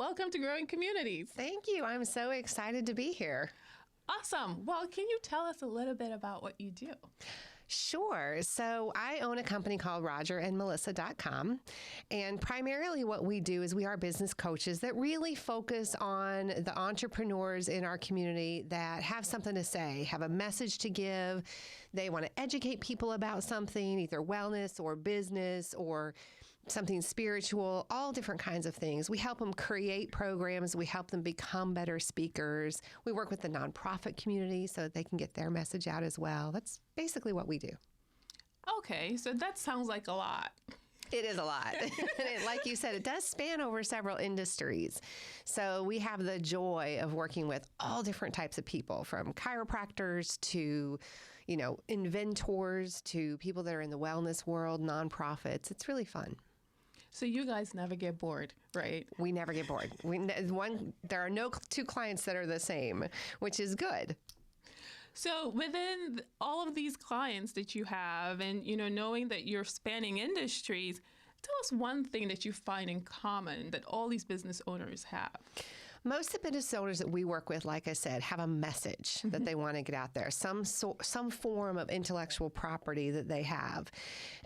welcome to Growing Communities. Thank you. I'm so excited to be here. Awesome. Well, can you tell us a little bit about what you do? Sure. So I own a company called RogerandMelissa.com. And primarily what we do is we are business coaches that really focus on the entrepreneurs in our community that have something to say, have a message to give. They want to educate people about something, either wellness or business or something spiritual, all different kinds of things. We help them create programs. We help them become better speakers. We work with the nonprofit community so that they can get their message out as well. That's basically what we do. Okay, so that sounds like a lot. It is a lot. Like you said, it does span over several industries. So we have the joy of working with all different types of people, from chiropractors to, inventors to people that are in the wellness world, nonprofits. It's really fun. So you guys never get bored, right? We never get bored. There are no two clients that are the same, which is good. So within all of these clients that you have and, knowing that you're spanning industries, tell us one thing that you find in common that all these business owners have. Most of the business owners that we work with, like I said, have a message that they want to get out there, some form of intellectual property that they have.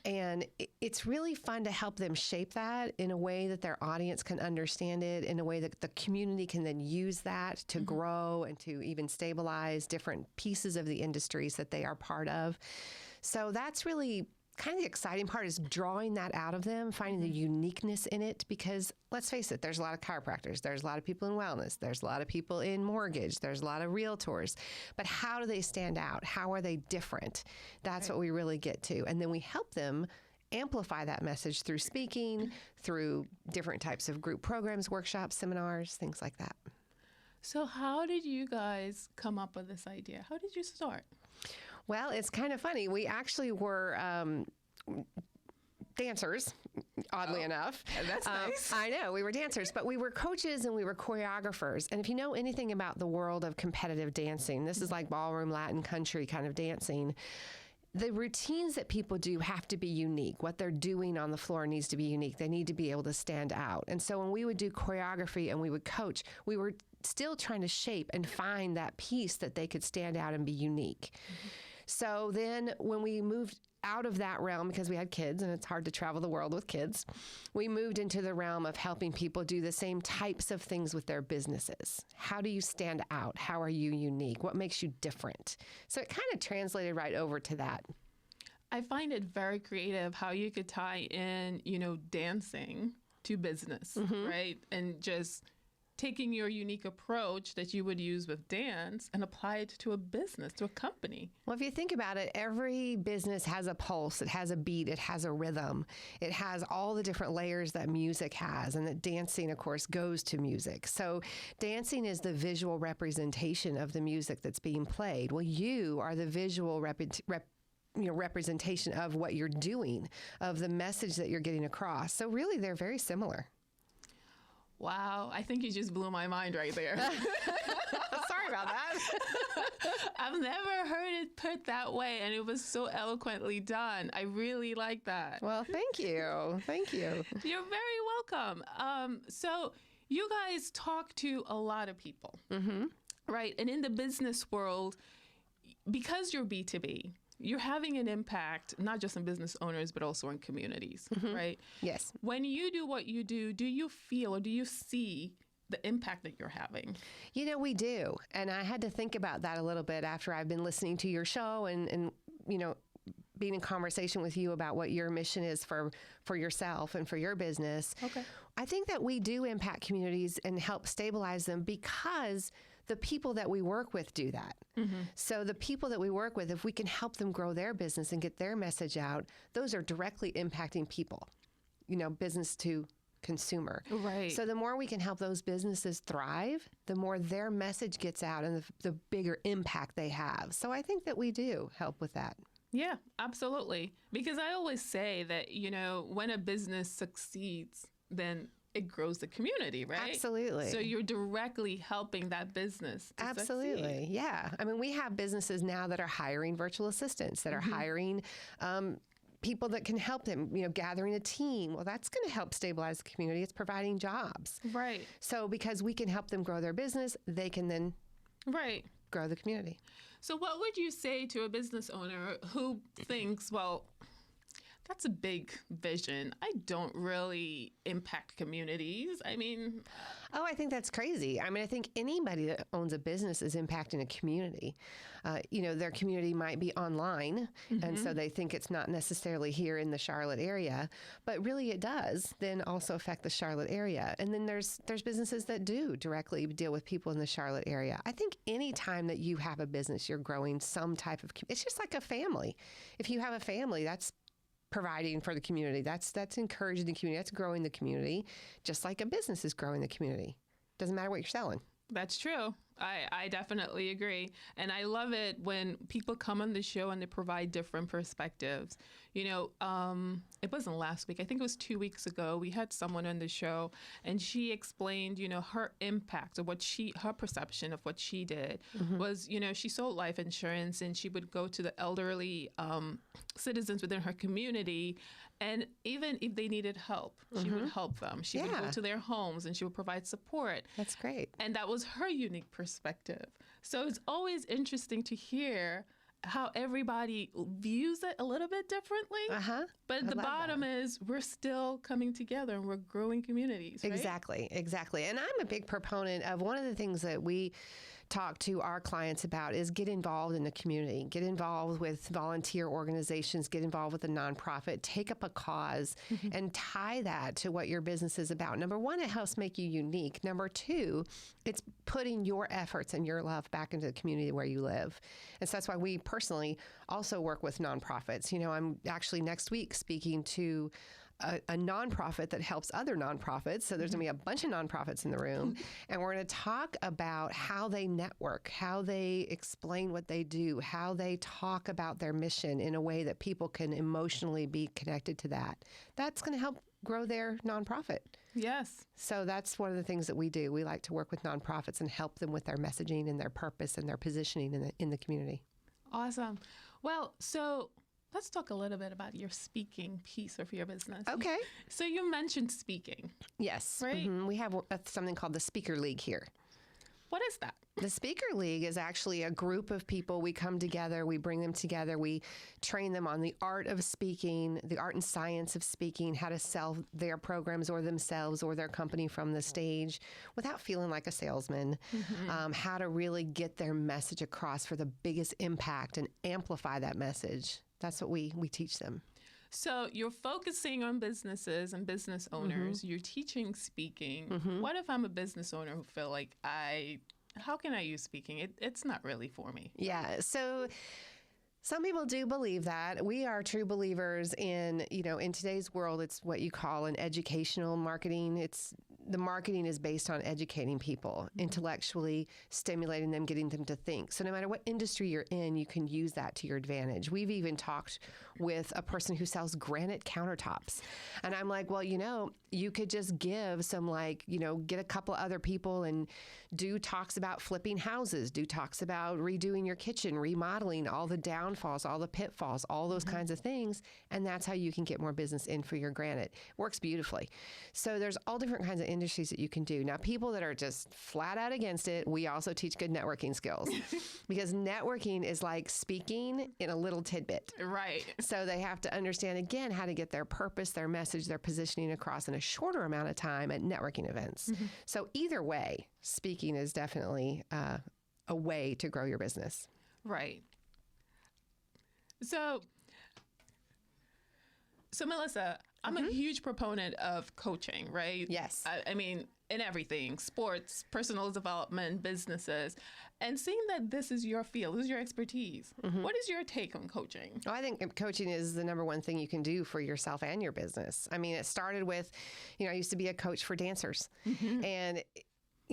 And it's really fun to help them shape that in a way that their audience can understand it, in a way that the community can then use that to grow and to even stabilize different pieces of the industries that they are part of. So that's really kind of the exciting part, is drawing that out of them, finding the uniqueness in it, because let's face it, there's a lot of chiropractors, there's a lot of people in wellness, there's a lot of people in mortgage, there's a lot of realtors, but how do they stand out? How are they different? That's what we really get to. And then we help them amplify that message through speaking, through different types of group programs, workshops, seminars, things like that. So how did you guys come up with this idea? How did you start? Well, it's kind of funny. We actually were dancers, oddly enough. That's nice. I know. We were dancers, but we were coaches and we were choreographers. And if you know anything about the world of competitive dancing, this is like ballroom, Latin, country kind of dancing. The routines that people do have to be unique. What they're doing on the floor needs to be unique. They need to be able to stand out. And so when we would do choreography and we would coach, we were still trying to shape and find that piece that they could stand out and be unique. So then when we moved out of that realm, because we had kids and it's hard to travel the world with kids, we moved into the realm of helping people do the same types of things with their businesses. How do you stand out? How are you unique? What makes you different? So it kind of translated right over to that. I find it very creative how you could tie in, dancing to business, right? And just taking your unique approach that you would use with dance and apply it to a business, to a company. Well, if you think about it, every business has a pulse, it has a beat, it has a rhythm, it has all the different layers that music has, and that dancing, of course, goes to music. So dancing is the visual representation of the music that's being played. Well, you are the visual representation of what you're doing, of the message that you're getting across. So really, they're very similar. Wow, I think you just blew my mind right there. Sorry about that. I've never heard it put that way, and it was so eloquently done. I really like that. Well, thank you. Thank you. You're very welcome. So you guys talk to a lot of people, right? And in the business world, because you're B2B, you're having an impact, not just on business owners, but also on communities, right? Yes. When you do what you do you feel or do you see the impact that you're having? We do. And I had to think about that a little bit after I've been listening to your show and being in conversation with you about what your mission is for yourself and for your business. Okay. I think that we do impact communities and help stabilize them because the people that we work with do that. So the people that we work with, if we can help them grow their business and get their message out, those are directly impacting people, business to consumer. Right. So the more we can help those businesses thrive, the more their message gets out and the bigger impact they have. So I think that we do help with that. Yeah, absolutely. Because I always say that, when a business succeeds, then it grows the community, right? Absolutely. So you're directly helping that business to Absolutely. succeed. Yeah. I mean, we have businesses now that are hiring virtual assistants, that are hiring people that can help them, gathering a team. Well, that's going to help stabilize the community. It's providing jobs. Right. So because we can help them grow their business, they can then Right. grow the community. So what would you say to a business owner who thinks, well, that's a big vision. I don't really impact communities. I mean, Oh, I think that's crazy. I mean, I think anybody that owns a business is impacting a community. Their community might be online, and so they think it's not necessarily here in the Charlotte area, but really it does then also affect the Charlotte area. And then there's businesses that do directly deal with people in the Charlotte area. I think any time that you have a business, you're growing some type of, it's just like a family. If you have a family, that's providing for the community. That's encouraging the community. That's growing the community, just like a business is growing the community. Doesn't matter what you're selling. that's true. I definitely agree. And I love it when people come on the show and they provide different perspectives. It wasn't last week. I think it was 2 weeks ago. We had someone on the show and she explained, her impact or her perception of what she did was, she sold life insurance and she would go to the elderly citizens within her community. And even if they needed help, she would help them. She would go to their homes and she would provide support. That's great. And that was her unique perspective. So it's always interesting to hear how everybody views it a little bit differently. But the bottom is we're still coming together and we're growing communities. Right? Exactly. And I'm a big proponent of one of the things that we talk to our clients about is get involved in the community, get involved with volunteer organizations, get involved with a nonprofit, take up a cause and tie that to what your business is about. Number one, it helps make you unique. Number two, it's putting your efforts and your love back into the community where you live. And so that's why we personally also work with nonprofits. I'm actually next week speaking to a nonprofit that helps other nonprofits. So there's going to be a bunch of nonprofits in the room. And we're going to talk about how they network, how they explain what they do, how they talk about their mission in a way that people can emotionally be connected to that. That's going to help grow their nonprofit. Yes. So that's one of the things that we do. We like to work with nonprofits and help them with their messaging and their purpose and their positioning in the community. Awesome. Well, so let's talk a little bit about your speaking piece of your business. Okay. So you mentioned speaking. Yes. Right. We have something called the Speaker League here. What is that? The Speaker League is actually a group of people. We come together, we bring them together, we train them on the art of speaking, the art and science of speaking, how to sell their programs or themselves or their company from the stage without feeling like a salesman, how to really get their message across for the biggest impact and amplify that message. That's what we teach them. So you're focusing on businesses and business owners. You're teaching speaking. What if I'm a business owner who feel like how can I use speaking? It's not really for me. Yeah. So some people do believe that. We are true believers in today's world, it's what you call an educational marketing. The marketing is based on educating people, intellectually stimulating them, getting them to think. So no matter what industry you're in, you can use that to your advantage. We've even talked with a person who sells granite countertops. And I'm like, well, you could just give some get a couple other people and do talks about flipping houses, do talks about redoing your kitchen, remodeling, all the downfalls, all the pitfalls, all those kinds of things. And that's how you can get more business in for your granite. Works beautifully. So there's all different kinds of industries that you can do. Now, people that are just flat out against it, we also teach good networking skills because networking is like speaking in a little tidbit. Right. So they have to understand, again, how to get their purpose, their message, their positioning across in a shorter amount of time at networking events. So either way, speaking is definitely a way to grow your business. Right. So Melissa, I'm a huge proponent of coaching, right? Yes. I mean, in everything, sports, personal development, businesses, and seeing that this is your field, this is your expertise. What is your take on coaching? Well, I think coaching is the number one thing you can do for yourself and your business. I mean, it started with, I used to be a coach for dancers. And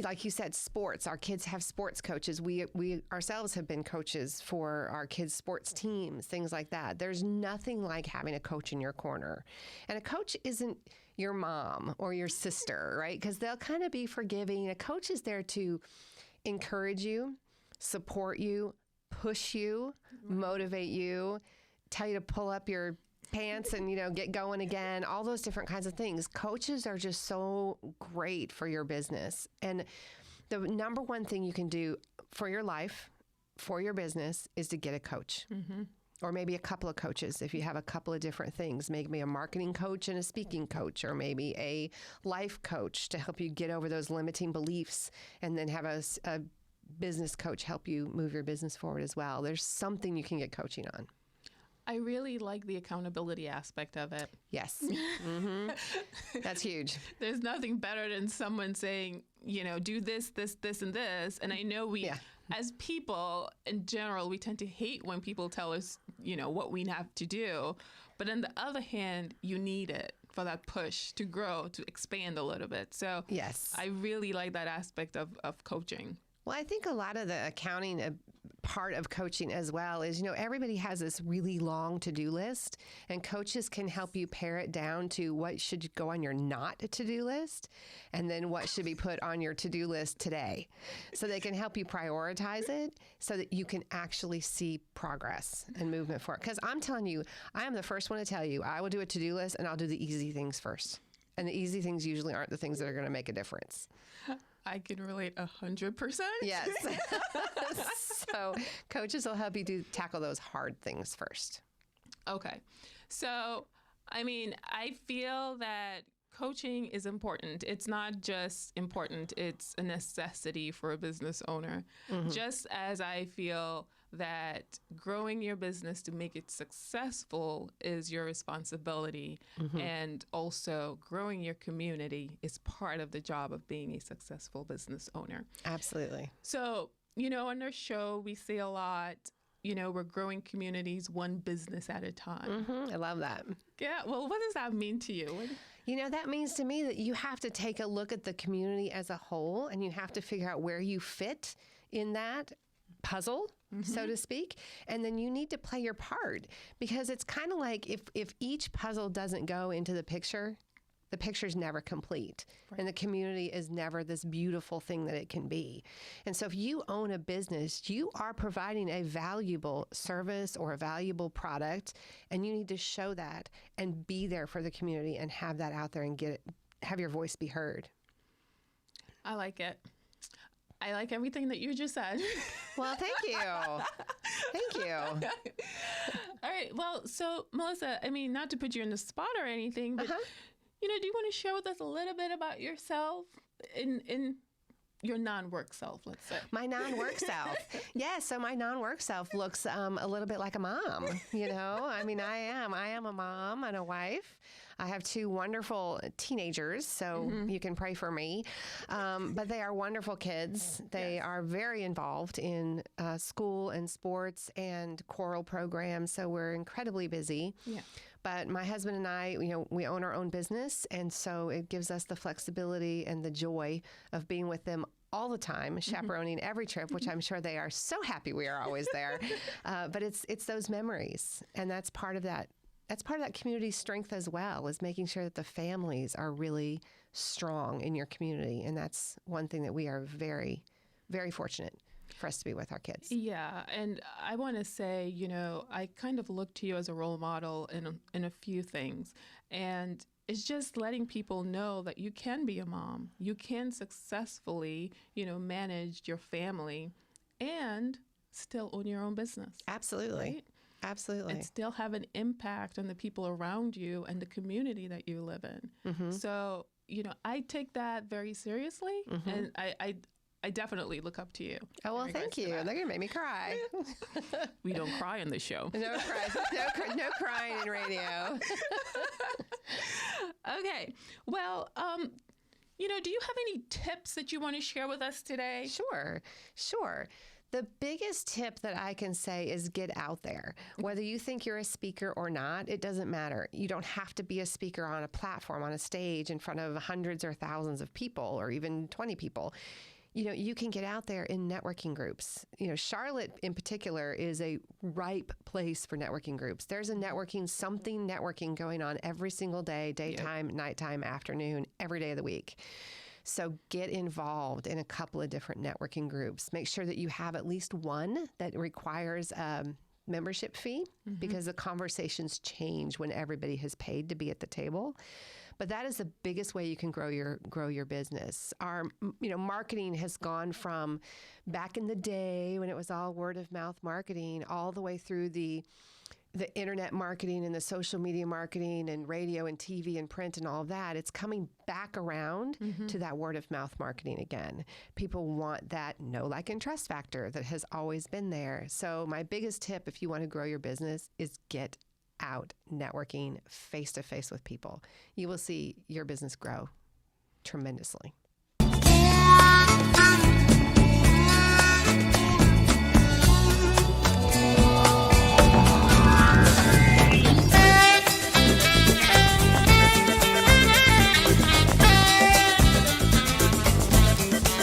like you said, sports. Our kids have sports coaches. We ourselves have been coaches for our kids' sports teams, things like that. There's nothing like having a coach in your corner. And a coach isn't your mom or your sister, right? Because they'll kind of be forgiving. A coach is there to encourage you, support you, push you, motivate you, tell you to pull up your pants and, get going again, all those different kinds of things. Coaches are just so great for your business. And the number one thing you can do for your life, for your business, is to get a coach. Or maybe a couple of coaches if you have a couple of different things. Maybe a marketing coach and a speaking coach, or maybe a life coach to help you get over those limiting beliefs, and then have a business coach help you move your business forward as well. There's something you can get coaching on. I really like the accountability aspect of it. Yes. That's huge. There's nothing better than someone saying, do this, this, this, and this. And I know we, as people in general, we tend to hate when people tell us, what we have to do. But on the other hand, you need it for that push to grow, to expand a little bit. So yes, I really like that aspect of coaching. Well, I think a lot of the accounting part of coaching as well is, everybody has this really long to-do list, and coaches can help you pare it down to what should go on your not to-do list, and then what should be put on your to-do list today. So they can help you prioritize it so that you can actually see progress and movement forward. Because I'm telling you, I am the first one to tell you, I will do a to-do list and I'll do the easy things first. And the easy things usually aren't the things that are going to make a difference. I can relate 100%. Yes. So coaches will help you tackle those hard things first. Okay. So, I feel that coaching is important. It's not just important, it's a necessity for a business owner. Just as I feel that growing your business to make it successful is your responsibility, and also growing your community is part of the job of being a successful business owner. Absolutely. So, on our show, we say a lot, we're growing communities one business at a time. I love that. Yeah. Well, what does that mean to you? That means to me that you have to take a look at the community as a whole, and you have to figure out where you fit in that puzzle, so to speak. And then you need to play your part, because it's kind of like if each puzzle doesn't go into the picture's never complete. Right. And the community is never this beautiful thing that it can be. And so if you own a business, you are providing a valuable service or a valuable product, and you need to show that and be there for the community and have that out there and have your voice be heard. I like it. I like everything that you just said. Well, thank you. Thank you. All right. Well, so Melissa, not to put you in the spot or anything, but do you want to share with us a little bit about yourself in your non-work self, let's say? My non-work self. Yes. So my non-work self looks a little bit like a mom, I am a mom and a wife. I have two wonderful teenagers, so you can pray for me. But they are wonderful kids. They are very involved in school and sports and choral programs, so we're incredibly busy. Yeah. But my husband and I, we own our own business, and so it gives us the flexibility and the joy of being with them all the time, chaperoning every trip, which I'm sure they are so happy we are always there. But it's those memories, and that's part of that. That's part of that community strength as well, is making sure that the families are really strong in your community. And that's one thing that we are very, very fortunate for us to be with our kids. Yeah. And I want to say, I kind of look to you as a role model in a few things. And it's just letting people know that you can be a mom. You can successfully, manage your family and still own your own business. Absolutely. Right? Absolutely. And still have an impact on the people around you and the community that you live in. So, I take that very seriously, and I definitely look up to you. Oh, well, thank you. They're going to make me cry. We don't cry on the show. No crying. No crying in radio. Okay. Well, do you have any tips that you want to share with us today? Sure. The biggest tip that I can say is get out there. Whether you think you're a speaker or not, it doesn't matter. You don't have to be a speaker on a platform, on a stage in front of hundreds or thousands of people, or even 20 people. You can get out there in networking groups. Charlotte in particular is a ripe place for networking groups. There's a networking going on every single day, daytime, nighttime, afternoon, every day of the week. So get involved in a couple of different networking groups. Make sure that you have at least one that requires membership fee because the conversations change when everybody has paid to be at the table. But that is the biggest way you can grow your business. Our marketing has gone from back in the day when it was all word of mouth marketing all the way through the internet marketing and the social media marketing and radio and TV and print and all of that. It's coming back around to that word of mouth marketing again. People want that know, like, and trust factor that has always been there. So my biggest tip, if you want to grow your business, is get out networking face to face with people. You will see your business grow tremendously.